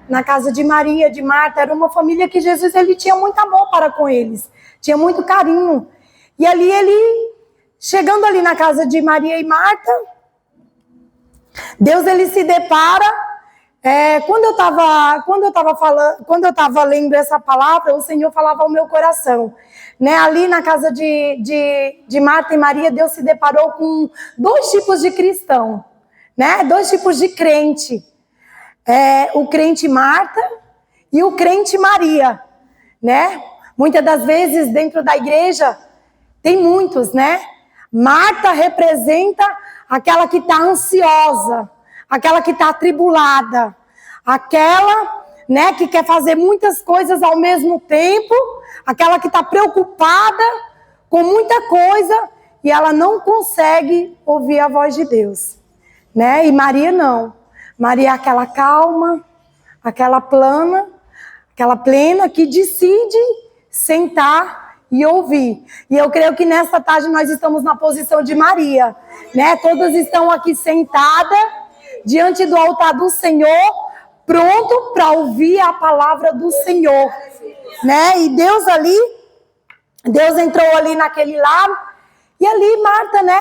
na casa de Maria, de Marta. Era uma família que Jesus ele tinha muito amor para com eles, tinha muito carinho. E ali ele, chegando ali na casa de Maria e Marta, Deus ele se depara. Quando eu estava lendo essa palavra, o Senhor falava ao meu coração, né? Ali na casa de Marta e Maria, Deus se deparou com dois tipos de cristão, né? Dois tipos de crente. O crente Marta e o crente Maria, né? Muitas das vezes dentro da igreja tem muitos, né? Marta representa aquela que está ansiosa, aquela que está atribulada, aquela, né, que quer fazer muitas coisas ao mesmo tempo, aquela que está preocupada com muita coisa e ela não consegue ouvir a voz de Deus, né? E Maria não. Maria é aquela calma, aquela plena que decide sentar e ouvir. E eu creio que nesta tarde nós estamos na posição de Maria, né? Todas estão aqui sentadas diante do altar do Senhor, pronto para ouvir a palavra do Senhor, né? E Deus entrou ali naquele lado, e ali Marta, né?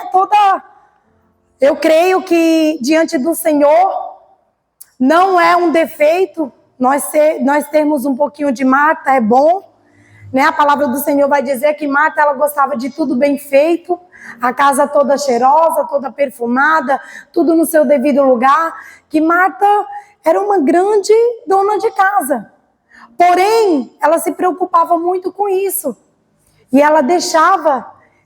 Eu creio que diante do Senhor não é um defeito nós termos um pouquinho de Marta, é bom, né? A palavra do Senhor vai dizer que Marta, ela gostava de tudo bem feito, a casa toda cheirosa, toda perfumada, tudo no seu devido lugar, que Marta era uma grande dona de casa. Porém, ela se preocupava muito com isso. E ela deixava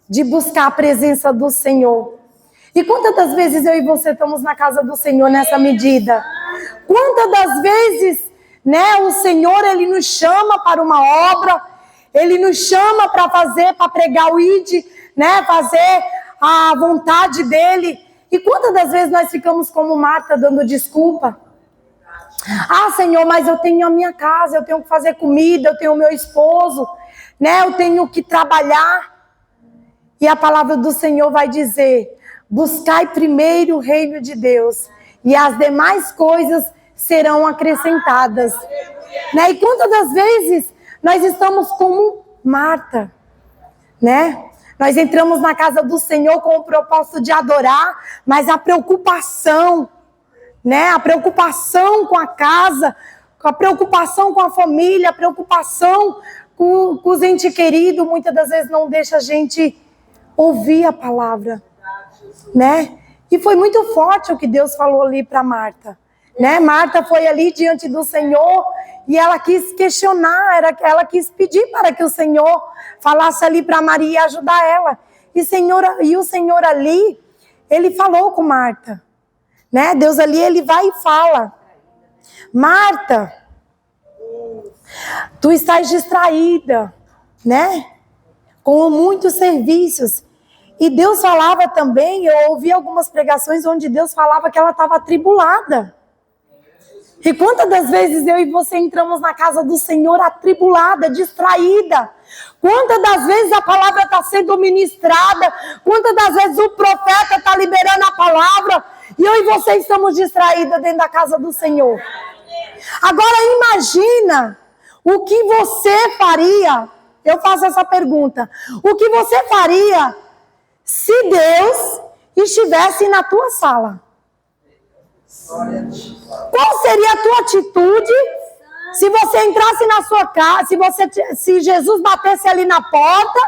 de buscar a presença do Senhor. E quantas das vezes eu e você estamos na casa do Senhor nessa medida? Quantas das vezes, né, o Senhor, ele nos chama para uma obra, ele nos chama para pregar o ID, né, fazer a vontade dele. E quantas das vezes nós ficamos como Marta, dando desculpa? Ah, Senhor, mas eu tenho a minha casa, eu tenho que fazer comida, eu tenho o meu esposo, né, eu tenho que trabalhar. E a palavra do Senhor vai dizer: buscai primeiro o reino de Deus, e as demais coisas serão acrescentadas. Né? E quantas das vezes nós estamos como Marta, né? Nós entramos na casa do Senhor com o propósito de adorar, mas a preocupação, né? A preocupação com a casa, a preocupação com a família, a preocupação com os entes queridos, muitas das vezes não deixa a gente ouvir a palavra, né? E foi muito forte o que Deus falou ali para Marta, né? Marta foi ali diante do Senhor e ela quis questionar, ela quis pedir para que o Senhor falasse ali para Maria e ajudar ela. E o Senhor ali, ele falou com Marta, né? Deus ali, ele vai e fala: Marta, tu estás distraída, né? Com muitos serviços. E Deus falava também, eu ouvi algumas pregações onde Deus falava que ela estava atribulada. E quantas das vezes eu e você entramos na casa do Senhor atribulada, distraída? Quantas das vezes a palavra está sendo ministrada? Quantas das vezes o profeta está liberando a palavra? E eu e você estamos distraídas dentro da casa do Senhor. Agora imagina o que você faria. Eu faço essa pergunta. O que você faria se Deus estivesse na tua sala? Qual seria a tua atitude se você entrasse na sua casa, se Jesus batesse ali na porta,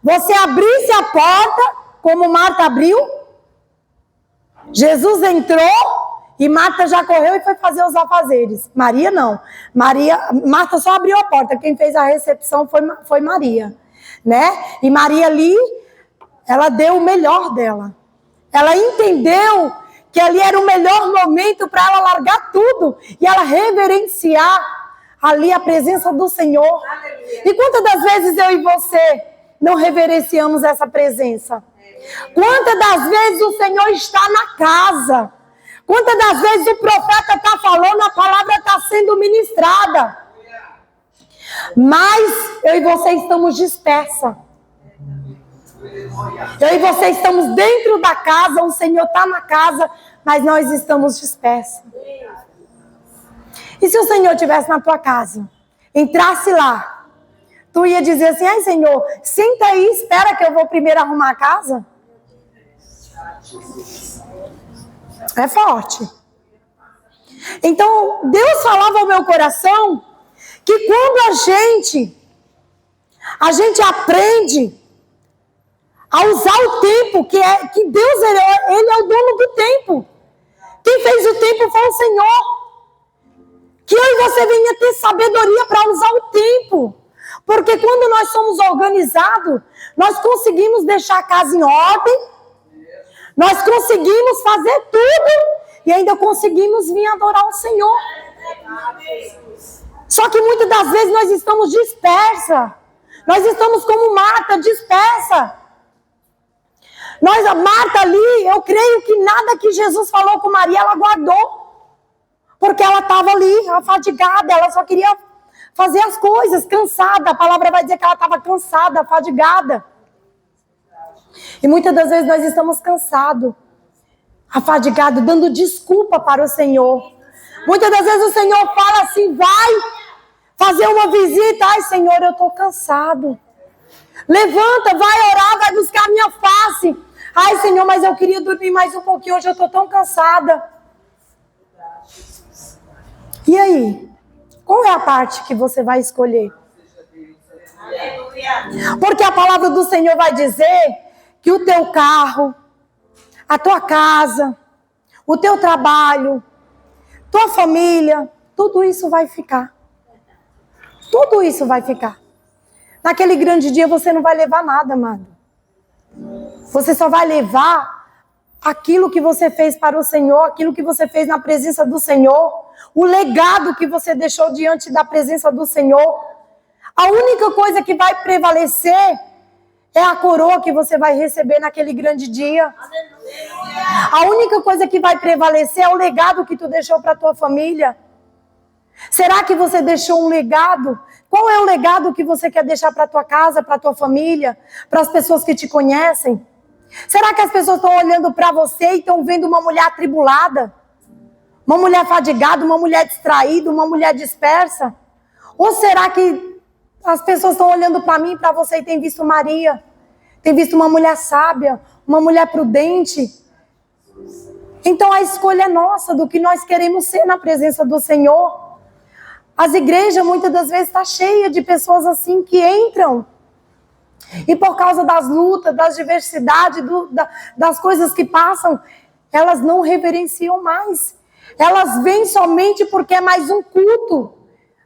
você abrisse a porta, como Marta abriu? Jesus entrou e Marta já correu e foi fazer os afazeres. Maria não. Marta só abriu a porta. Quem fez a recepção foi Maria, né? E Maria ali, ela deu o melhor dela. Ela entendeu que ali era o melhor momento para ela largar tudo e ela reverenciar ali a presença do Senhor. E quantas das vezes eu e você não reverenciamos essa presença? Quantas das vezes o Senhor está na casa? Quantas das vezes o profeta está falando, a palavra está sendo ministrada? Mas eu e você estamos dispersa. Eu e você estamos dentro da casa, o Senhor está na casa, mas nós estamos dispersos. E se o Senhor estivesse na tua casa, entrasse lá, tu ia dizer assim, ai Senhor, senta aí, espera que eu vou primeiro arrumar a casa? É forte. Então, Deus falava ao meu coração que quando a gente aprende a usar o tempo, que Deus ele é o dono do tempo. Quem fez o tempo foi o Senhor. Que eu e você venha ter sabedoria para usar o tempo. Porque quando nós somos organizados, nós conseguimos deixar a casa em ordem, nós conseguimos fazer tudo e ainda conseguimos vir adorar o Senhor. Só que muitas das vezes nós estamos dispersa. Nós estamos como Marta, dispersa. Marta ali, eu creio que nada que Jesus falou com Maria, ela guardou. Porque ela estava ali, afadigada, ela só queria fazer as coisas, cansada. A palavra vai dizer que ela estava cansada, afadigada. E muitas das vezes nós estamos cansados, afadigados, dando desculpa para o Senhor. Muitas das vezes o Senhor fala assim, vai fazer uma visita. Ai, Senhor, eu estou cansado. Levanta, vai orar, vai buscar a minha face. Ai, Senhor, mas eu queria dormir mais um pouquinho, hoje eu estou tão cansada. E aí? Qual é a parte que você vai escolher? Porque a palavra do Senhor vai dizer que o teu carro, a tua casa, o teu trabalho, tua família, tudo isso vai ficar. Tudo isso vai ficar. Naquele grande dia você não vai levar nada, amado. Você só vai levar aquilo que você fez para o Senhor, aquilo que você fez na presença do Senhor, o legado que você deixou diante da presença do Senhor. A única coisa que vai prevalecer é a coroa que você vai receber naquele grande dia. A única coisa que vai prevalecer é o legado que tu deixou para a tua família. Será que você deixou um legado? Qual é o legado que você quer deixar para a tua casa, para a tua família, para as pessoas que te conhecem? Será que as pessoas estão olhando para você e estão vendo uma mulher atribulada? Uma mulher fadigada, uma mulher distraída, uma mulher dispersa? Ou será que as pessoas estão olhando para mim e para você e têm visto Maria? Tem visto uma mulher sábia, uma mulher prudente? Então a escolha é nossa do que nós queremos ser na presença do Senhor. As igrejas muitas das vezes estão cheias de pessoas assim que entram. E por causa das lutas, das diversidades, das coisas que passam, elas não reverenciam mais. Elas vêm somente porque é mais um culto.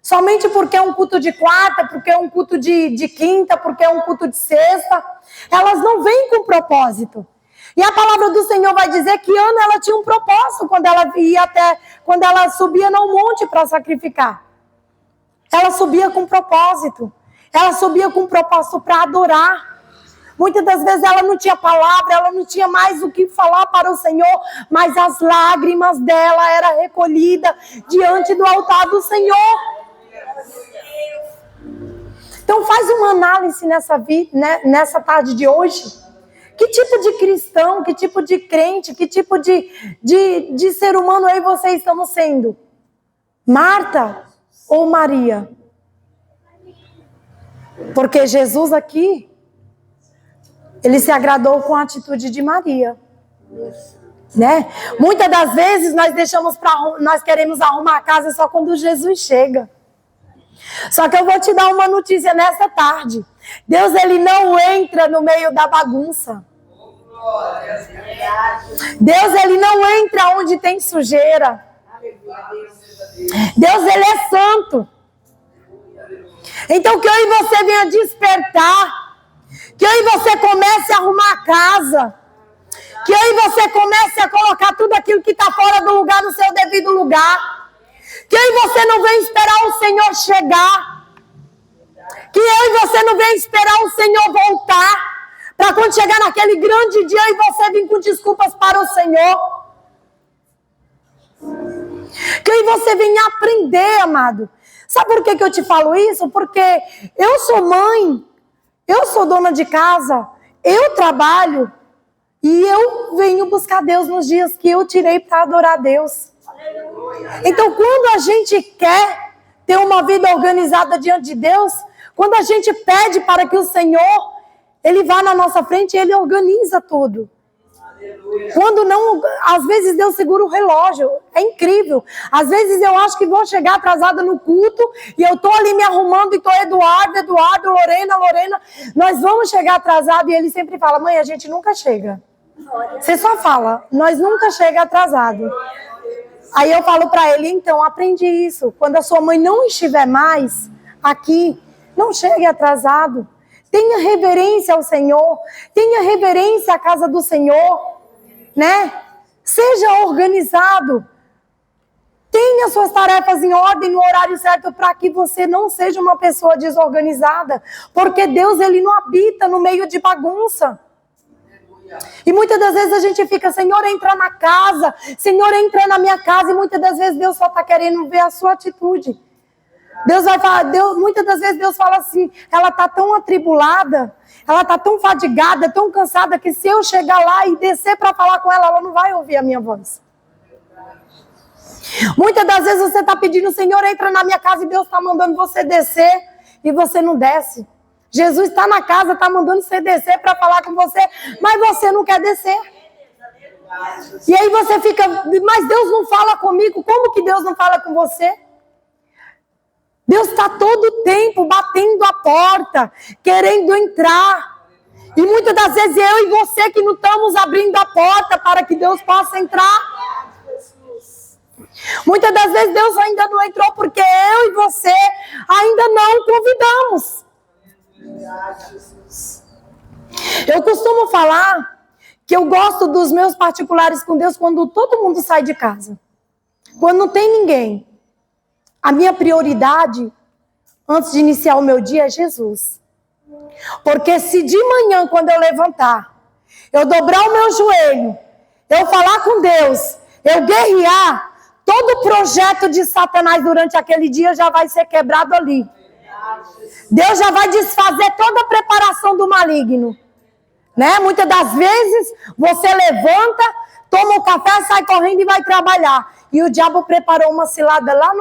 Somente porque é um culto de quarta, porque é um culto de quinta, porque é um culto de sexta. Elas não vêm com propósito. E a palavra do Senhor vai dizer que Ana, ela tinha um propósito quando ela subia no monte para sacrificar. Ela subia com propósito. Ela subia com propósito para adorar. Muitas das vezes ela não tinha palavra, ela não tinha mais o que falar para o Senhor, mas as lágrimas dela eram recolhidas diante do altar do Senhor. Então faz uma análise nessa tarde de hoje. Que tipo de cristão, que tipo de crente, que tipo de ser humano aí vocês estão sendo? Marta ou Maria? Porque Jesus aqui, ele se agradou com a atitude de Maria, né? Muitas das vezes nós queremos arrumar a casa só quando Jesus chega. Só que eu vou te dar uma notícia nessa tarde. Deus, ele não entra no meio da bagunça. Deus, ele não entra onde tem sujeira. Deus, ele é santo. Então que eu e você venha despertar. Que eu e você comece a arrumar a casa. Que eu e você comece a colocar tudo aquilo que está fora do lugar no seu devido lugar. Que eu e você não venha esperar o Senhor chegar. Que eu e você não venha esperar o Senhor voltar. Para quando chegar naquele grande dia eu e você vir com desculpas para o Senhor. Que eu e você venha aprender, amado. Sabe por que eu te falo isso? Porque eu sou mãe. Eu sou dona de casa. Eu trabalho. E eu venho buscar Deus nos dias que eu tirei para adorar a Deus. Então, quando a gente quer ter uma vida organizada diante de Deus, quando a gente pede para que o Senhor, Ele vá na nossa frente, Ele organiza tudo. Quando não, às vezes Deus segura o relógio, é incrível. Às vezes eu acho que vou chegar atrasada no culto e eu tô ali me arrumando e tô Eduardo, Lorena, nós vamos chegar atrasado e ele sempre fala, mãe, a gente nunca chega. Você só fala, nós nunca chega atrasado. Aí eu falo para ele, então, aprendi isso. Quando a sua mãe não estiver mais aqui, não chegue atrasado. Tenha reverência ao Senhor. Tenha reverência à casa do Senhor. Né? Seja organizado. Tenha suas tarefas em ordem no horário certo para que você não seja uma pessoa desorganizada. Porque Deus, Ele não habita no meio de bagunça. E muitas das vezes a gente fica, Senhor, entra na casa, Senhor, entra na minha casa, e muitas das vezes Deus só está querendo ver a sua atitude. Deus vai falar, muitas das vezes Deus fala assim, ela está tão atribulada, ela está tão fadigada, tão cansada, que se eu chegar lá e descer para falar com ela, ela não vai ouvir a minha voz. Muitas das vezes você está pedindo, Senhor, entra na minha casa, e Deus está mandando você descer, e você não desce. Jesus está na casa, está mandando você descer para falar com você, mas você não quer descer. E aí você fica, mas Deus não fala comigo, como que Deus não fala com você? Deus está todo o tempo batendo a porta, querendo entrar. E muitas das vezes eu e você que não estamos abrindo a porta para que Deus possa entrar. Muitas das vezes Deus ainda não entrou porque eu e você ainda não convidamos. Eu costumo falar que eu gosto dos meus particulares com Deus quando todo mundo sai de casa. Quando não tem ninguém. A minha prioridade, antes de iniciar o meu dia, é Jesus. Porque se de manhã, quando eu levantar, eu dobrar o meu joelho, eu falar com Deus, eu guerrear, todo o projeto de Satanás durante aquele dia já vai ser quebrado ali. Deus já vai desfazer toda a preparação do maligno. Né? Muitas das vezes, você levanta, toma o café, sai correndo e vai trabalhar. E o diabo preparou uma cilada lá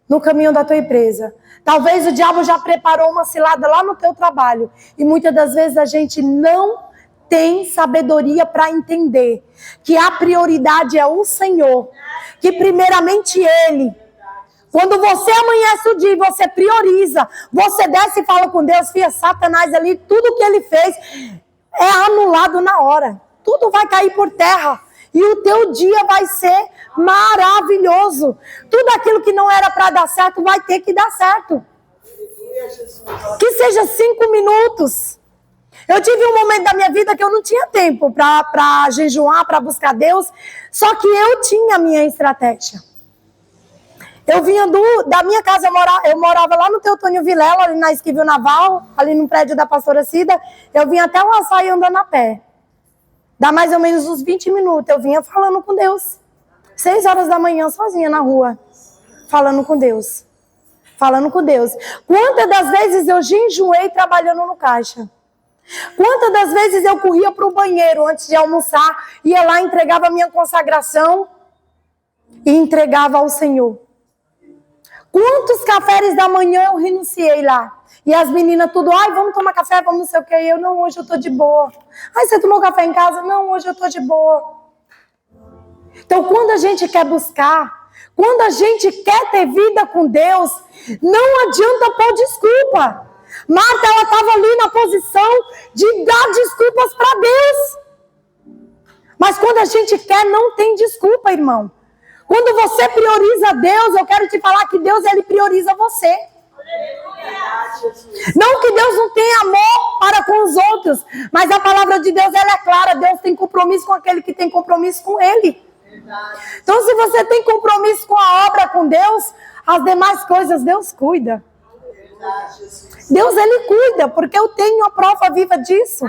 no caminho da tua empresa. Talvez o diabo já preparou uma cilada lá no teu trabalho. E muitas das vezes a gente não tem sabedoria para entender que a prioridade é o Senhor. Que primeiramente Ele. Quando você amanhece o dia e você prioriza, você desce e fala com Deus, filha, Satanás ali, tudo que ele fez é anulado na hora. Tudo vai cair por terra. E o teu dia vai ser maravilhoso. Tudo aquilo que não era para dar certo vai ter que dar certo. Que seja 5 minutos. Eu tive um momento da minha vida que eu não tinha tempo para jejuar, para buscar Deus. Só que eu tinha a minha estratégia. Eu vinha da minha casa, eu morava lá no Teotônio Vilela, ali na Esquivel Naval, ali no prédio da pastora Cida. Eu vinha até o Açaí andando a pé. Dá mais ou menos uns 20 minutos. Eu vinha falando com Deus. 6 horas da manhã, sozinha na rua. Falando com Deus. Falando com Deus. Quantas das vezes eu jejuei trabalhando no caixa? Quantas das vezes eu corria para o banheiro antes de almoçar, ia lá, entregava a minha consagração e entregava ao Senhor? Quantos cafés da manhã eu renunciei lá? E as meninas tudo, ai, vamos tomar café, vamos não sei o que. Eu, não, hoje eu tô de boa. Ai, você tomou café em casa? Não, hoje eu tô de boa. Então, quando a gente quer buscar, quando a gente quer ter vida com Deus, não adianta pôr desculpa. Marta, ela estava ali na posição de dar desculpas para Deus. Mas quando a gente quer, não tem desculpa, irmão. Quando você prioriza Deus, eu quero te falar que Deus, Ele prioriza você. Não que Deus não tenha amor para com os outros, mas a palavra de Deus, ela é clara. Deus tem compromisso com aquele que tem compromisso com Ele. Então, se você tem compromisso com a obra, com Deus, as demais coisas Deus cuida. Deus, Ele cuida, porque eu tenho a prova viva disso.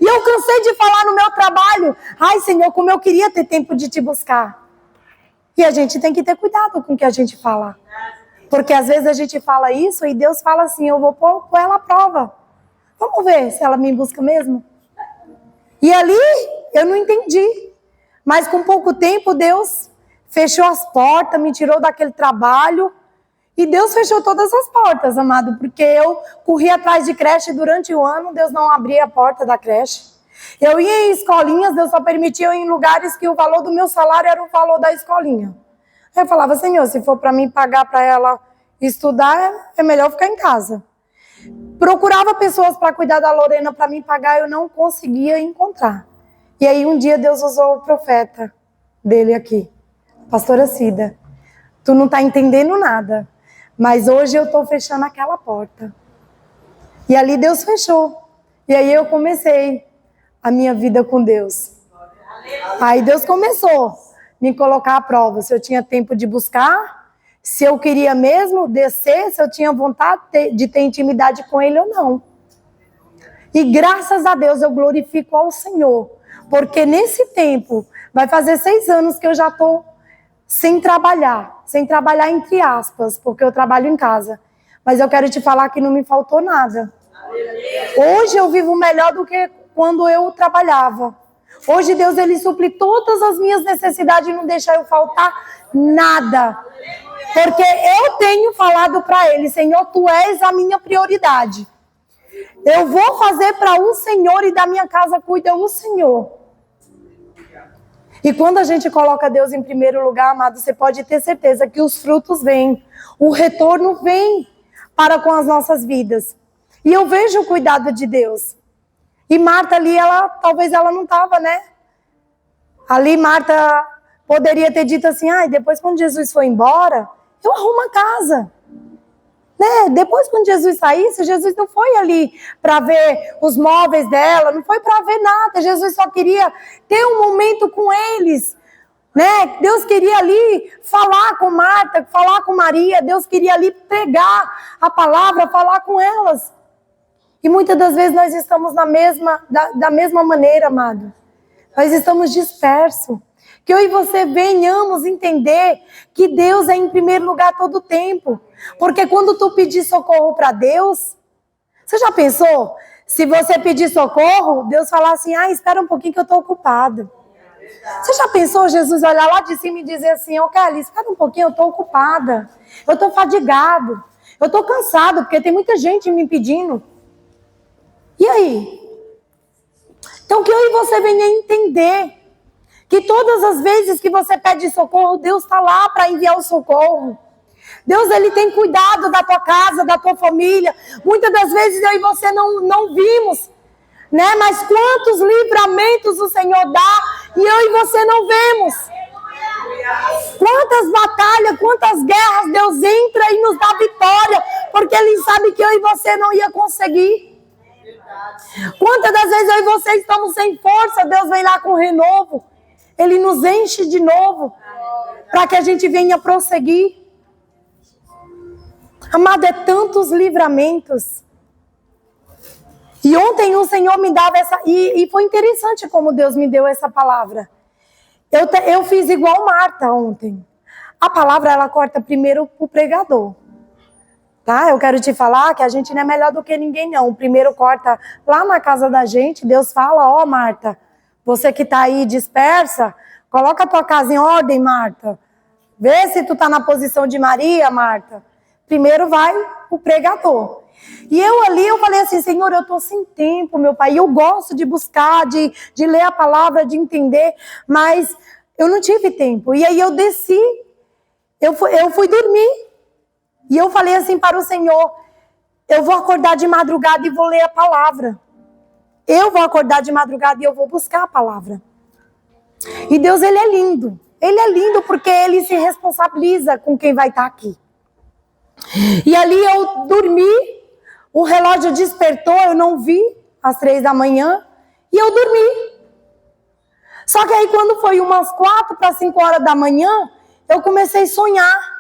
E eu cansei de falar no meu trabalho, ai, Senhor, como eu queria ter tempo de te buscar. E a gente tem que ter cuidado com o que a gente fala. Porque às vezes a gente fala isso e Deus fala assim, eu vou pôr ela à prova. Vamos ver se ela me busca mesmo. E ali eu não entendi. Mas com pouco tempo Deus fechou as portas, me tirou daquele trabalho. E Deus fechou todas as portas, amado, porque eu corri atrás de creche durante o ano, Deus não abria a porta da creche. Eu ia em escolinhas, Deus só permitia eu ir em lugares que o valor do meu salário era o valor da escolinha. Eu falava, Senhor, se for para mim pagar para ela estudar, é melhor ficar em casa. Procurava pessoas para cuidar da Lorena para mim pagar, eu não conseguia encontrar. E aí um dia Deus usou o profeta dele aqui, pastora Cida. Tu não está entendendo nada. Mas hoje eu estou fechando aquela porta. E ali Deus fechou. E aí eu comecei a minha vida com Deus. Aí Deus começou a me colocar à prova. Se eu tinha tempo de buscar, se eu queria mesmo descer, se eu tinha vontade de ter intimidade com Ele ou não. E graças a Deus eu glorifico ao Senhor. Porque nesse tempo, vai fazer 6 anos que eu já estou sem trabalhar entre aspas, porque eu trabalho em casa. Mas eu quero te falar que não me faltou nada. Hoje eu vivo melhor do que quando eu trabalhava. Hoje Deus, Ele supre todas as minhas necessidades e não deixa eu faltar nada. Porque eu tenho falado para Ele, Senhor, Tu és a minha prioridade. Eu vou fazer para o Senhor e da minha casa cuida o Senhor. E quando a gente coloca Deus em primeiro lugar, amado, você pode ter certeza que os frutos vêm. O retorno vem para com as nossas vidas. E eu vejo o cuidado de Deus. E Marta ali, talvez ela não estava, né? Ali Marta poderia ter dito assim, depois quando Jesus foi embora, eu arrumo a casa. Né? Depois quando Jesus saísse, Jesus não foi ali para ver os móveis dela, não foi para ver nada. Jesus só queria ter um momento com eles. Né? Deus queria ali falar com Marta, falar com Maria. Deus queria ali pregar a palavra, falar com elas. E muitas das vezes nós estamos da mesma maneira, amado. Nós estamos dispersos. Que eu e você venhamos entender que Deus é em primeiro lugar todo o tempo. Porque quando tu pedir socorro para Deus, você já pensou? Se você pedir socorro, Deus falar assim, espera um pouquinho que eu estou ocupado. Você já pensou Jesus olhar lá de cima e dizer assim, Kelly, espera um pouquinho, eu estou ocupada. Eu estou fadigado. Eu estou cansado, porque tem muita gente me pedindo. E aí? Então que eu e você venha entender que todas as vezes que você pede socorro, Deus está lá para enviar o socorro. Deus, Ele tem cuidado da tua casa, da tua família. Muitas das vezes eu e você não vimos, né? Mas quantos livramentos o Senhor dá e eu e você não vemos. Quantas batalhas, quantas guerras Deus entra e nos dá vitória, porque Ele sabe que eu e você não ia conseguir. Quantas das vezes eu e você estamos sem força, Deus vem lá com renovo. Ele nos enche de novo, para que a gente venha prosseguir. Amado, é tantos livramentos. E ontem o Senhor me dava essa... E foi interessante como Deus me deu essa palavra. Eu fiz igual Marta ontem. A palavra, ela corta primeiro o pregador. Tá? Eu quero te falar que a gente não é melhor do que ninguém, não. O primeiro corta lá na casa da gente. Deus fala, Marta, você que está aí dispersa, coloca a tua casa em ordem, Marta. Vê se tu está na posição de Maria, Marta. Primeiro vai o pregador. E eu falei assim, Senhor, eu estou sem tempo, meu Pai. Eu gosto de buscar, de ler a palavra, de entender, mas eu não tive tempo. E aí eu desci, eu fui dormir. E eu falei assim para o Senhor, eu vou acordar de madrugada e vou ler a palavra. Eu vou acordar de madrugada e eu vou buscar a palavra. E Deus, Ele é lindo. Ele é lindo porque Ele se responsabiliza com quem vai estar aqui. E ali eu dormi, o relógio despertou, eu não vi, às 3 da manhã, e eu dormi. Só que aí quando foi umas 4 para 5 horas da manhã, eu comecei a sonhar.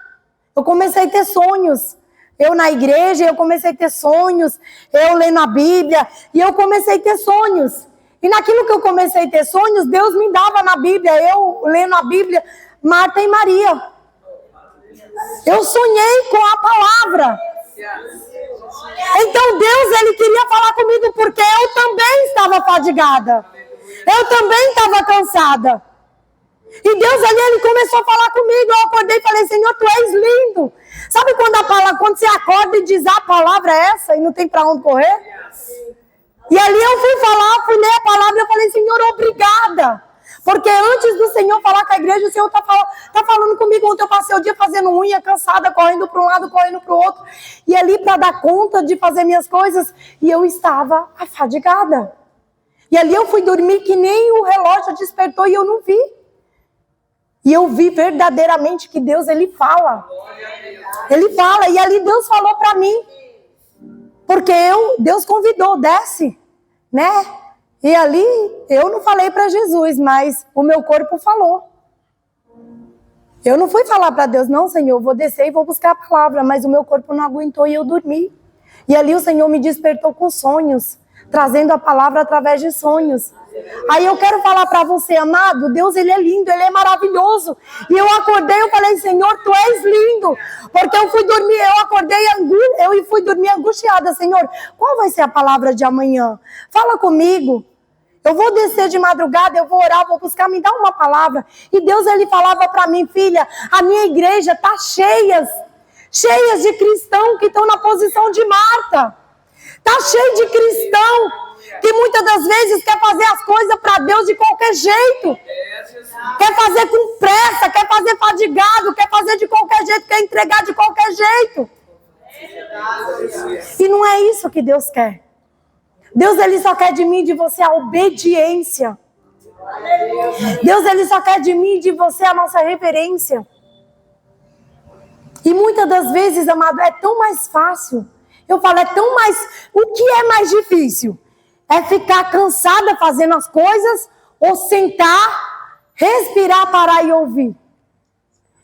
Eu comecei a ter sonhos. Eu na igreja, eu comecei a ter sonhos. Eu lendo a Bíblia, e eu comecei a ter sonhos. E naquilo que eu comecei a ter sonhos, Deus me dava na Bíblia, eu lendo a Bíblia, Marta e Maria. Eu sonhei com a palavra. Então Deus, Ele queria falar comigo porque eu também estava fadigada. Eu também estava cansada. E Deus ali, ele começou a falar comigo. Eu acordei e falei, Senhor, tu és lindo. Sabe quando você acorda e diz, a palavra é essa e não tem para onde correr? E ali eu fui ler a palavra e eu falei, Senhor, obrigada. Porque antes do Senhor falar com a igreja, o Senhor tá falando comigo. Ontem eu passei o dia fazendo unha, cansada, correndo para um lado, correndo para o outro. E ali para dar conta de fazer minhas coisas. E eu estava afadigada. E ali eu fui dormir que nem o relógio despertou e eu não vi. E eu vi verdadeiramente que Deus, ele fala. Ele fala. E ali Deus falou para mim. Porque Deus convidou, desce, né? E ali eu não falei para Jesus, mas o meu corpo falou. Eu não fui falar para Deus, não, Senhor, eu vou descer e vou buscar a palavra. Mas o meu corpo não aguentou e eu dormi. E ali o Senhor me despertou com sonhos, trazendo a palavra através de sonhos. Aí eu quero falar para você, amado, Deus, ele é lindo, ele é maravilhoso. E eu acordei, eu falei, Senhor, tu és lindo. Porque eu fui dormir, eu fui dormir angustiada, Senhor, qual vai ser a palavra de amanhã? Fala comigo. Eu vou descer de madrugada, eu vou orar, vou buscar, me dá uma palavra. E Deus, ele falava para mim, filha, a minha igreja está cheias de cristãos que estão na posição de Marta. Está cheio de cristão que muitas das vezes quer fazer as coisas para Deus de qualquer jeito. Quer fazer com pressa, quer fazer fadigado, quer fazer de qualquer jeito, quer entregar de qualquer jeito. E não é isso que Deus quer. Deus, ele só quer de mim e de você a obediência. Deus, ele só quer de mim e de você a nossa reverência. E muitas das vezes, amado, é tão mais fácil. Eu falo, é tão mais... O que é mais difícil? É ficar cansada fazendo as coisas ou sentar, respirar, parar e ouvir?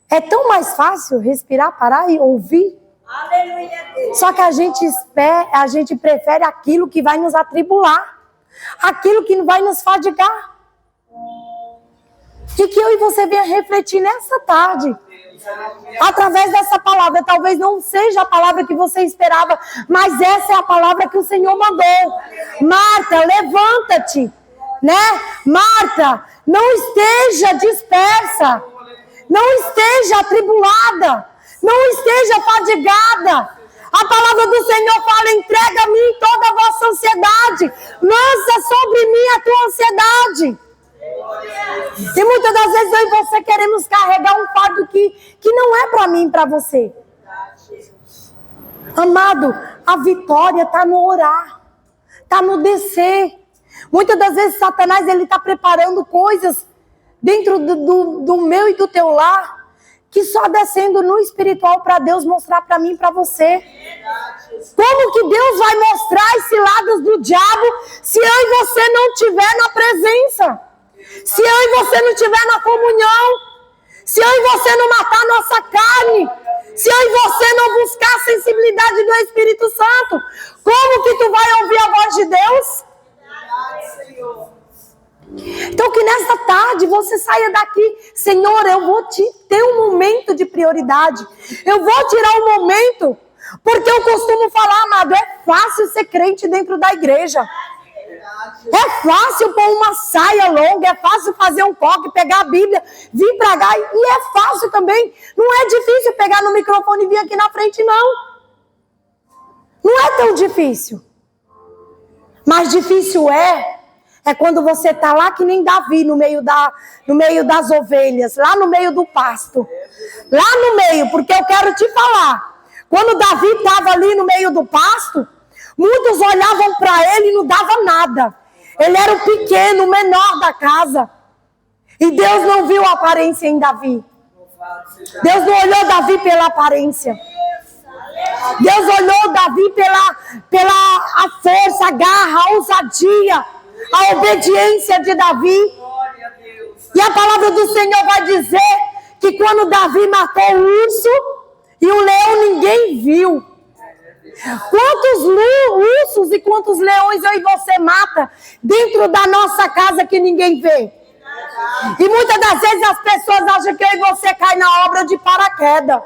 É tão mais fácil respirar, parar e ouvir? Aleluia. Só que a gente prefere aquilo que vai nos atribular, aquilo que vai nos fadigar. E que eu e você venha refletir nessa tarde, através dessa palavra. Talvez não seja a palavra que você esperava, mas essa é a palavra que o Senhor mandou. Marta, levanta-te, né? Marta, não esteja dispersa, não esteja atribulada, não esteja fadigada. A palavra do Senhor fala, entrega a mim toda a vossa ansiedade, lança sobre mim a tua ansiedade. E muitas das vezes eu e você queremos carregar um fardo que não é para mim e para você. Amado, a vitória está no orar, está no descer. Muitas das vezes Satanás está preparando coisas dentro do meu e do teu lar, que só descendo no espiritual para Deus mostrar para mim e para você. Como que Deus vai mostrar esses lados do diabo se eu e você não estiver na presença? Se eu e você não estiver na comunhão, se eu e você não matar nossa carne, se eu e você não buscar a sensibilidade do Espírito Santo, como que tu vai ouvir a voz de Deus? Então que nessa tarde você saia daqui, Senhor, eu vou ter um momento de prioridade, eu vou tirar um momento, porque eu costumo falar, amado, é fácil ser crente dentro da igreja. É fácil pôr uma saia longa, é fácil fazer um coque, pegar a Bíblia, vir pra cá. E é fácil também. Não é difícil pegar no microfone e vir aqui na frente, não. Não é tão difícil. Mas difícil é quando você tá lá que nem Davi no meio das ovelhas, lá no meio do pasto. Lá no meio, porque eu quero te falar. Quando Davi estava ali no meio do pasto, muitos olhavam para ele e não davam nada. Ele era o pequeno, o menor da casa. E Deus não viu a aparência em Davi. Deus não olhou Davi pela aparência. Deus olhou Davi pela a força, a garra, a ousadia, a obediência de Davi. E a palavra do Senhor vai dizer que quando Davi matou o urso e o leão, ninguém viu. Quantos ursos e quantos leões eu e você mata dentro da nossa casa que ninguém vê? E muitas das vezes as pessoas acham que eu e você cai na obra de paraquedas.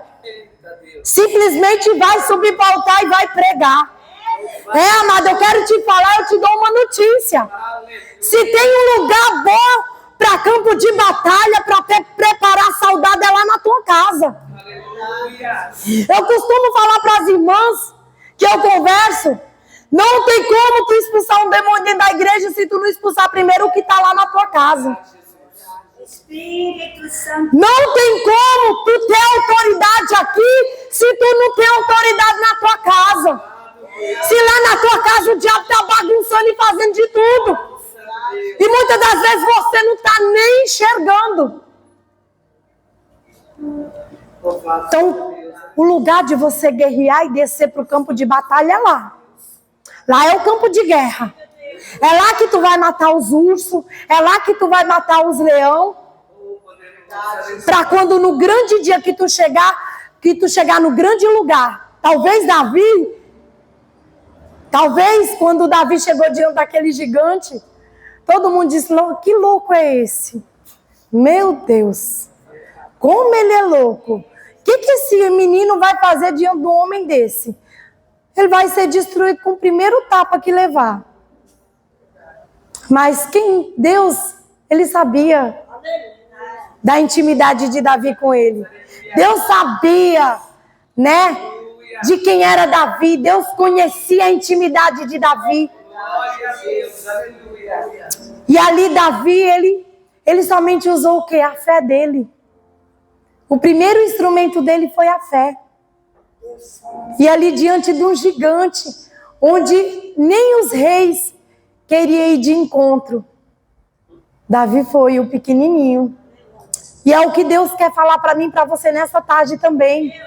Simplesmente vai subir para o altar e vai pregar. Amado, eu quero te falar, eu te dou uma notícia. Se tem um lugar bom para campo de batalha, para preparar a saudade lá na tua casa. Eu costumo falar para as irmãs que eu converso, não tem como tu expulsar um demônio dentro da igreja se tu não expulsar primeiro o que está lá na tua casa. Espírito Santo. Não tem como tu ter autoridade aqui se tu não tem autoridade na tua casa. Se lá na tua casa o diabo está bagunçando e fazendo de tudo. E muitas das vezes você não está nem enxergando. Então, o lugar de você guerrear e descer para o campo de batalha é lá. Lá é o campo de guerra. É lá que tu vai matar os ursos. É lá que tu vai matar os leão. Para quando no grande dia que tu chegar no grande lugar. Talvez quando Davi chegou diante daquele gigante, todo mundo disse, que louco é esse? Meu Deus, como ele é louco. O que esse menino vai fazer diante de um homem desse? Ele vai ser destruído com o primeiro tapa que levar. Mas Deus, ele sabia da intimidade de Davi com ele. Deus sabia, né, de quem era Davi. Deus conhecia a intimidade de Davi. E ali Davi, ele somente usou o quê? A fé dele. O primeiro instrumento dele foi a fé. E ali diante de um gigante, onde nem os reis queriam ir de encontro, Davi foi o pequenininho. E é o que Deus quer falar para mim e para você nessa tarde também.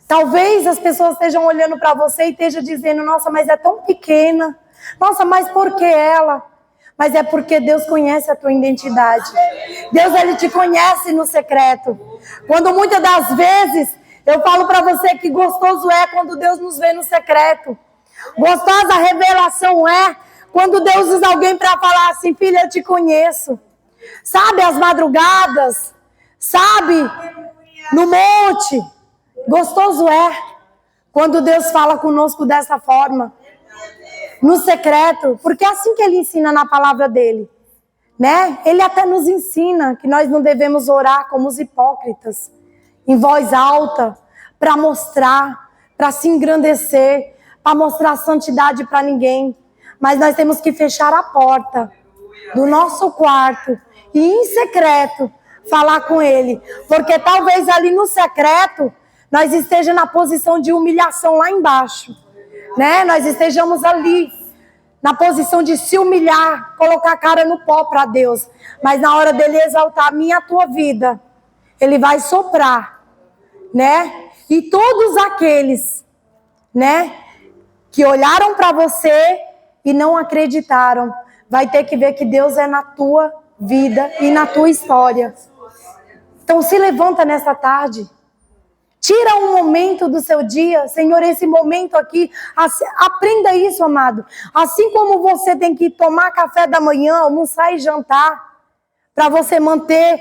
Talvez as pessoas estejam olhando para você e estejam dizendo, nossa, mas é tão pequena. Nossa, mas por que ela? Mas é porque Deus conhece a tua identidade. Deus, ele te conhece no secreto. Quando muitas das vezes eu falo para você que gostoso é quando Deus nos vê no secreto. Gostosa a revelação é quando Deus usa alguém para falar assim, filha, eu te conheço. Sabe, as madrugadas, sabe, no monte. Gostoso é quando Deus fala conosco dessa forma. No secreto, porque é assim que ele ensina na palavra dele. Né? Ele até nos ensina que nós não devemos orar como os hipócritas, em voz alta, para mostrar, para se engrandecer, para mostrar santidade para ninguém. Mas nós temos que fechar a porta do nosso quarto e em secreto falar com ele. Porque talvez ali no secreto nós estejamos na posição de humilhação lá embaixo. Né? Nós estejamos ali na posição de se humilhar, colocar a cara no pó para Deus. Mas na hora dele exaltar a minha e a tua vida, ele vai soprar, né? E todos aqueles, né, que olharam para você e não acreditaram, vai ter que ver que Deus é na tua vida e na tua história. Então se levanta nessa tarde. Tira um momento do seu dia, Senhor, esse momento aqui, aprenda isso, amado. Assim como você tem que tomar café da manhã, almoçar e jantar, para você manter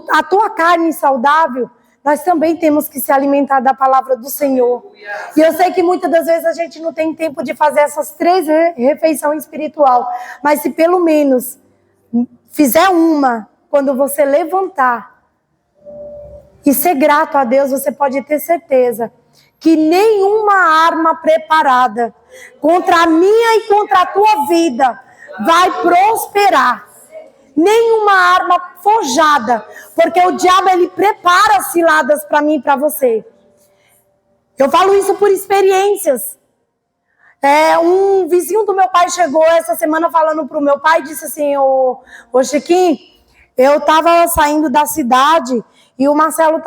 a tua carne saudável, nós também temos que se alimentar da palavra do Senhor. E eu sei que muitas das vezes a gente não tem tempo de fazer essas 3 refeições espiritual, mas se pelo menos fizer uma, quando você levantar, e ser grato a Deus, você pode ter certeza que nenhuma arma preparada contra a minha e contra a tua vida vai prosperar. Nenhuma arma forjada, porque o diabo ele prepara ciladas para mim e para você. Eu falo isso por experiências. Um vizinho do meu pai chegou essa semana falando para o meu pai, disse assim, ô Chiquinho, eu estava saindo da cidade e o Marcelo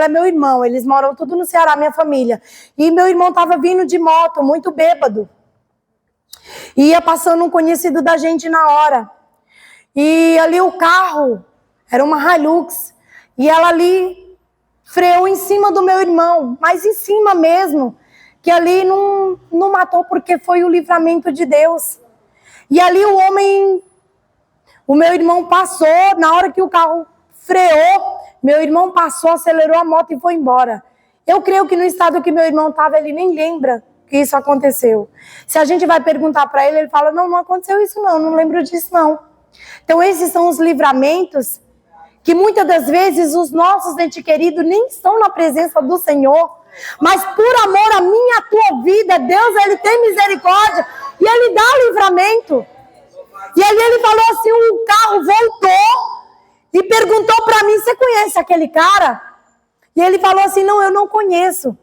é meu irmão, eles moram tudo no Ceará, minha família. E meu irmão estava vindo de moto, muito bêbado. Ia passando um conhecido da gente na hora. E ali o carro, era uma Hilux, e ela ali freou em cima do meu irmão, mas em cima mesmo, que ali não matou porque foi o livramento de Deus. E ali o meu irmão passou, na hora que o carro freou, meu irmão passou, acelerou a moto e foi embora. Eu creio que no estado que meu irmão estava, ele nem lembra que isso aconteceu. Se a gente vai perguntar para ele, ele fala, não aconteceu isso não lembro disso não. Então esses são os livramentos que muitas das vezes os nossos entes queridos nem estão na presença do Senhor. Mas por amor à minha e à tua vida, Deus, Ele tem misericórdia e Ele dá livramento. E ali Ele falou assim, o carro voltou e perguntou para mim, você conhece aquele cara? E ele falou assim, não, eu não conheço.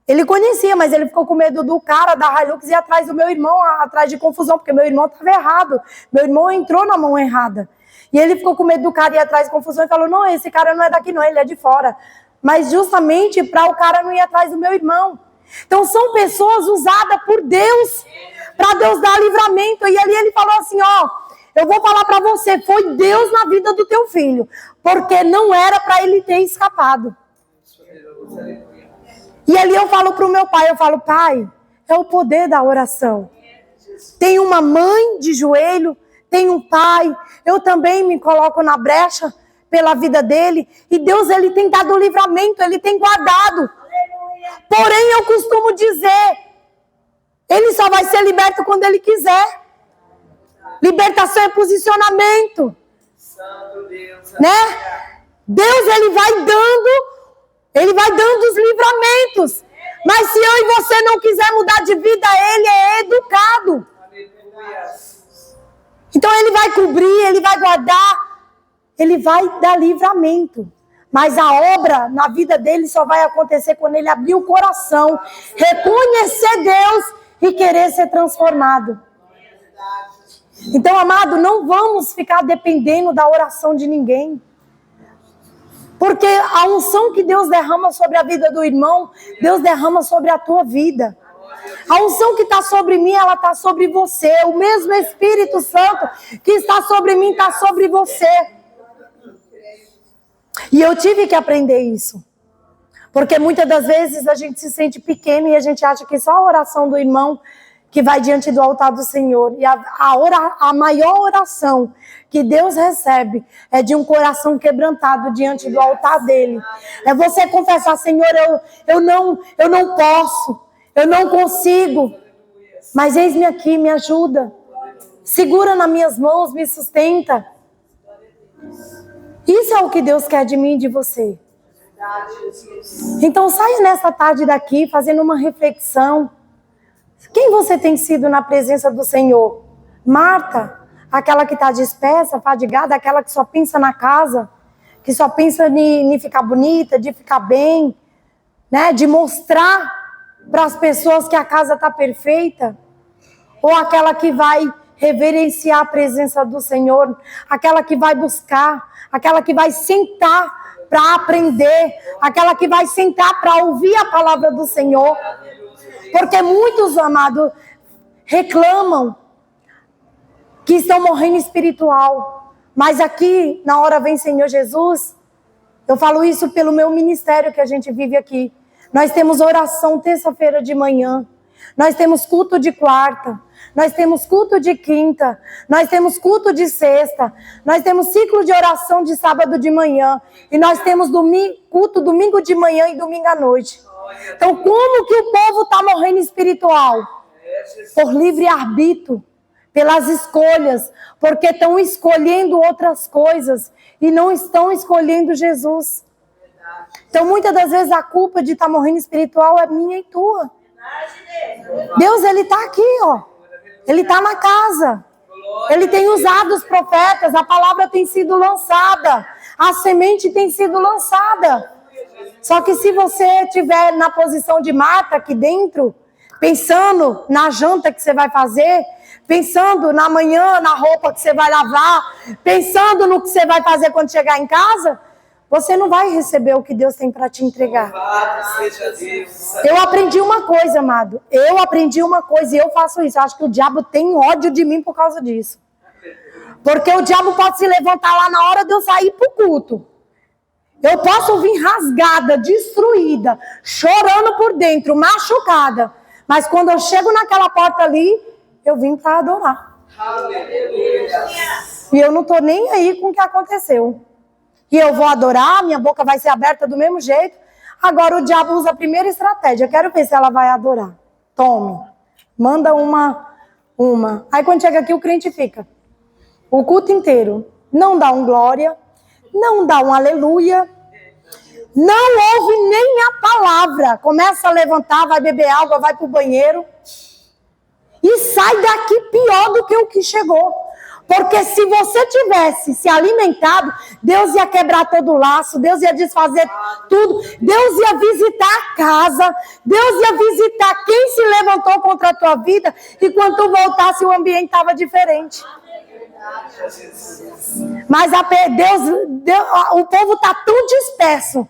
Ele conhecia, mas ele ficou com medo do cara da Hilux ir atrás do meu irmão, atrás de confusão, porque meu irmão estava errado. Meu irmão entrou na mão errada. E ele ficou com medo do cara ir atrás de confusão e falou, não, esse cara não é daqui não, ele é de fora. Mas justamente para o cara não ir atrás do meu irmão. Então são pessoas usadas por Deus, para Deus dar livramento. E ali ele falou assim, ó, eu vou falar para você, foi Deus na vida do teu filho, porque não era para ele ter escapado. E ali eu falo para o meu pai, eu falo, pai, é o poder da oração. Tem uma mãe de joelho, tem um pai, eu também me coloco na brecha pela vida dele, e Deus, ele tem dado livramento, ele tem guardado. Porém, eu costumo dizer, ele só vai ser liberto quando ele quiser. Libertação é posicionamento. Né? Deus, ele vai dando os livramentos. Mas se eu e você não quiser mudar de vida, ele é educado. Então ele vai cobrir, ele vai guardar, ele vai dar livramento. Mas a obra na vida dele só vai acontecer quando ele abrir o coração, reconhecer Deus e querer ser transformado. Então, amado, não vamos ficar dependendo da oração de ninguém. Porque a unção que Deus derrama sobre a vida do irmão, Deus derrama sobre a tua vida. A unção que está sobre mim, ela está sobre você. O mesmo Espírito Santo que está sobre mim, está sobre você. E eu tive que aprender isso. Porque muitas das vezes a gente se sente pequeno e a gente acha que só a oração do irmão que vai diante do altar do Senhor. E a maior oração que Deus recebe é de um coração quebrantado diante do altar dele. É você confessar, Senhor, eu não posso, eu não consigo, mas eis-me aqui, me ajuda. Segura nas minhas mãos, me sustenta. Isso é o que Deus quer de mim e de você. Então saia nessa tarde daqui fazendo uma reflexão. Quem você tem sido na presença do Senhor? Marta, aquela que está dispersa, fadigada, aquela que só pensa na casa, que só pensa em ficar bonita, de ficar bem, né? De mostrar para as pessoas que a casa está perfeita? Ou aquela que vai reverenciar a presença do Senhor, aquela que vai buscar, aquela que vai sentar para aprender, aquela que vai sentar para ouvir a palavra do Senhor? Porque muitos, amados, reclamam que estão morrendo espiritual. Mas aqui, na hora vem Senhor Jesus, eu falo isso pelo meu ministério que a gente vive aqui. Nós temos oração terça-feira de manhã. Nós temos culto de quarta. Nós temos culto de quinta. Nós temos culto de sexta. Nós temos ciclo de oração de sábado de manhã. E nós temos culto domingo de manhã e domingo à noite. Então, como que o povo está morrendo espiritual? Por livre-arbítrio, pelas escolhas, porque estão escolhendo outras coisas e não estão escolhendo Jesus. Então, muitas das vezes, a culpa de estar morrendo espiritual é minha e tua. Deus, Ele está aqui, ó. Ele está na casa. Ele tem usado os profetas, a palavra tem sido lançada, a semente tem sido lançada. Só que se você estiver na posição de Marta aqui dentro, pensando na janta que você vai fazer, pensando na manhã, na roupa que você vai lavar, pensando no que você vai fazer quando chegar em casa, você não vai receber o que Deus tem para te entregar. Eu aprendi uma coisa, amado. Eu aprendi uma coisa e eu faço isso. Eu acho que o diabo tem ódio de mim por causa disso. Porque o diabo pode se levantar lá na hora de eu sair pro culto. Eu posso vir rasgada, destruída, chorando por dentro, machucada. Mas quando eu chego naquela porta ali, eu vim para adorar. E eu não estou nem aí com o que aconteceu. E eu vou adorar, minha boca vai ser aberta do mesmo jeito. Agora o diabo usa a primeira estratégia. Quero ver se ela vai adorar. Tome. Manda uma. Aí quando chega aqui o crente fica. o culto inteiro, não dá um glória, não dá um aleluia, não ouve nem a palavra, começa a levantar, vai beber água, vai pro banheiro e sai daqui pior do que o que chegou. Porque se você tivesse se alimentado, Deus ia quebrar todo o laço, Deus ia desfazer tudo, Deus ia visitar a casa, Deus ia visitar quem se levantou contra a tua vida, e quando tu voltasse o ambiente estava diferente. Mas o povo está tão disperso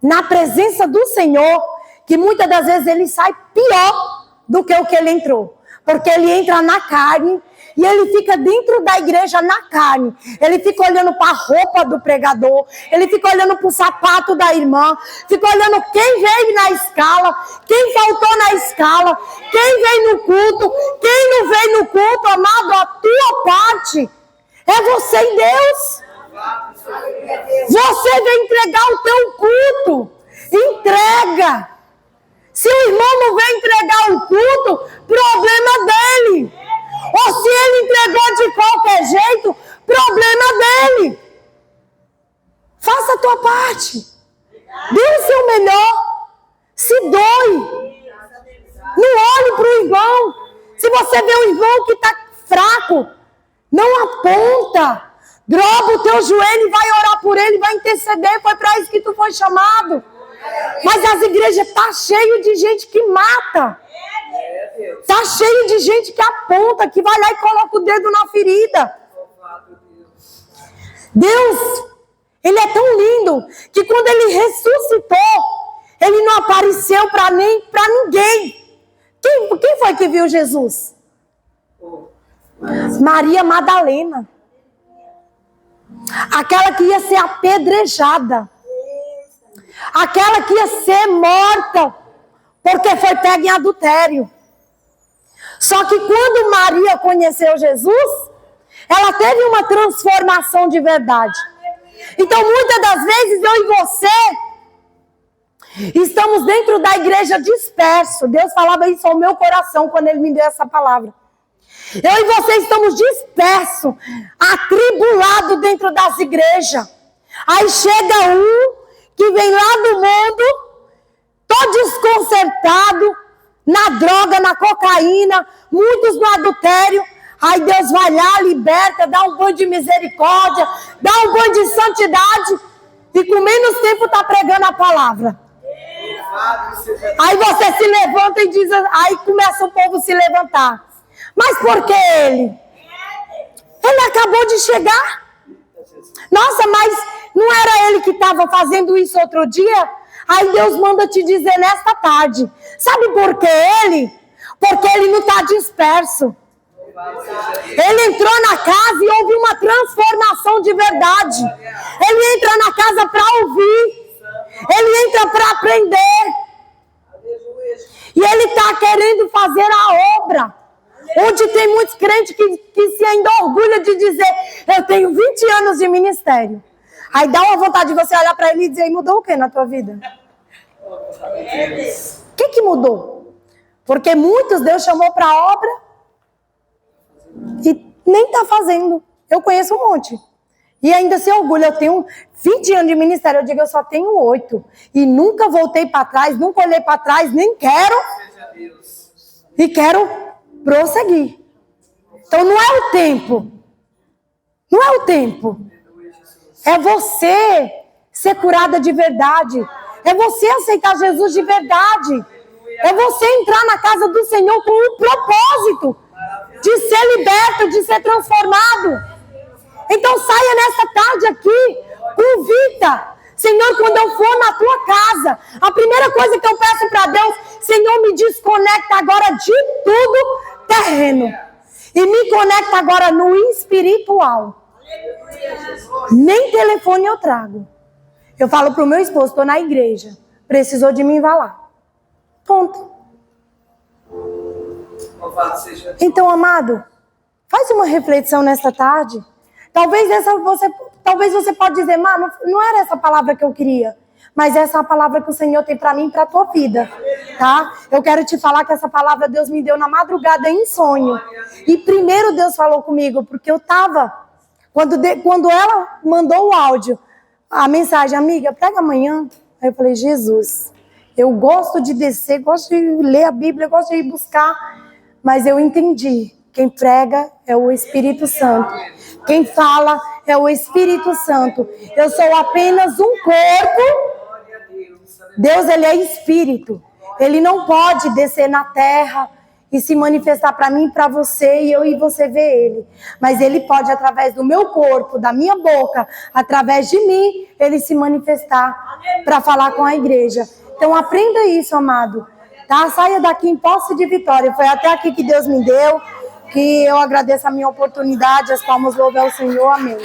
na presença do Senhor, que muitas das vezes ele sai pior do que o que ele entrou. Porque ele entra na carne e ele fica dentro da igreja na carne. Ele fica olhando para a roupa do pregador, ele fica olhando para o sapato da irmã, fica olhando quem veio na escala, quem faltou na escala, quem veio no culto, quem não veio no culto. Amado, a tua parte é você e Deus. Você vai entregar o teu culto. Entrega. Se o irmão não vem entregar o culto, problema dele. Ou se ele entregou de qualquer jeito, problema dele. Faça a tua parte. Dê o seu melhor. Se doe. Não olhe para o irmão. Se você vê um irmão que está fraco, não aponta. Dobra o teu joelho e vai orar por ele, vai interceder. Foi para isso que tu foi chamado. Mas as igrejas estão cheias de gente que mata. Está cheio de gente que aponta, que vai lá e coloca o dedo na ferida. Deus, ele é tão lindo que quando ele ressuscitou, ele não apareceu para ninguém. Quem foi que viu Jesus? Maria Madalena. Aquela que ia ser apedrejada. Aquela que ia ser morta porque foi pega em adultério. Só que quando Maria conheceu Jesus, ela teve uma transformação de verdade. Então, muitas das vezes, eu e você estamos dentro da igreja disperso. Deus falava isso ao meu coração quando ele me deu essa palavra. Eu e você estamos dispersos, atribulados dentro das igrejas. Aí chega um que vem lá do mundo, todo desconcertado, na droga, na cocaína, muitos no adultério. Aí Deus vai lá, liberta, dá um banho de misericórdia, dá um banho de santidade, e com menos tempo está pregando a palavra. Aí você se levanta e diz, aí começa o povo a se levantar. Mas por que ele? Ele acabou de chegar. Nossa, mas não era ele que estava fazendo isso outro dia? Aí Deus manda te dizer nesta tarde. Sabe por que ele? Porque ele não está disperso. Ele entrou na casa e houve uma transformação de verdade. Ele entra na casa para ouvir. Ele entra para aprender. E ele está querendo fazer a obra. Onde tem muitos crentes que se ainda orgulham de dizer, eu tenho 20 anos de ministério. Aí dá uma vontade de você olhar para ele e dizer, mudou o que na tua vida? O que mudou? Porque muitos Deus chamou para a obra e nem está fazendo. Eu conheço um monte. E ainda se orgulha, eu tenho 20 anos de ministério, eu digo, eu só tenho 8. E nunca voltei para trás, nunca olhei para trás, nem quero. E quero prosseguir. Então não é o tempo. Não é o tempo. É você ser curada de verdade. É você aceitar Jesus de verdade. É você entrar na casa do Senhor com um propósito de ser liberto, de ser transformado. Então saia nessa tarde aqui, convida. Senhor, quando eu for na tua casa, a primeira coisa que eu peço para Deus, Senhor, me desconecta agora de tudo terreno. E me conecta agora no espiritual. Nem telefone eu trago. Eu falo pro meu esposo, estou na igreja. Precisou de mim, vá lá. Ponto. Então, amado, faz uma reflexão nesta tarde. Talvez você pode dizer, mano, não era essa palavra que eu queria. Mas essa é a palavra que o Senhor tem para mim e para a tua vida, tá? Eu quero te falar que essa palavra Deus me deu na madrugada em sonho. E primeiro Deus falou comigo, porque eu estava Quando ela mandou o áudio, a mensagem, amiga, prega amanhã. Aí eu falei, Jesus, eu gosto de descer, gosto de ler a Bíblia, gosto de ir buscar, mas eu entendi. Quem prega é o Espírito Santo. Quem fala é o Espírito Santo. Eu sou apenas um corpo. Deus, ele é Espírito. Ele não pode descer na terra e se manifestar para mim, para você, e eu e você ver ele. Mas ele pode, através do meu corpo, da minha boca, através de mim, ele se manifestar para falar com a igreja. Então aprenda isso, amado. Tá? Saia daqui em posse de vitória. Foi até aqui que Deus me deu, que eu agradeço a minha oportunidade, as palmas louvam ao Senhor. Amém.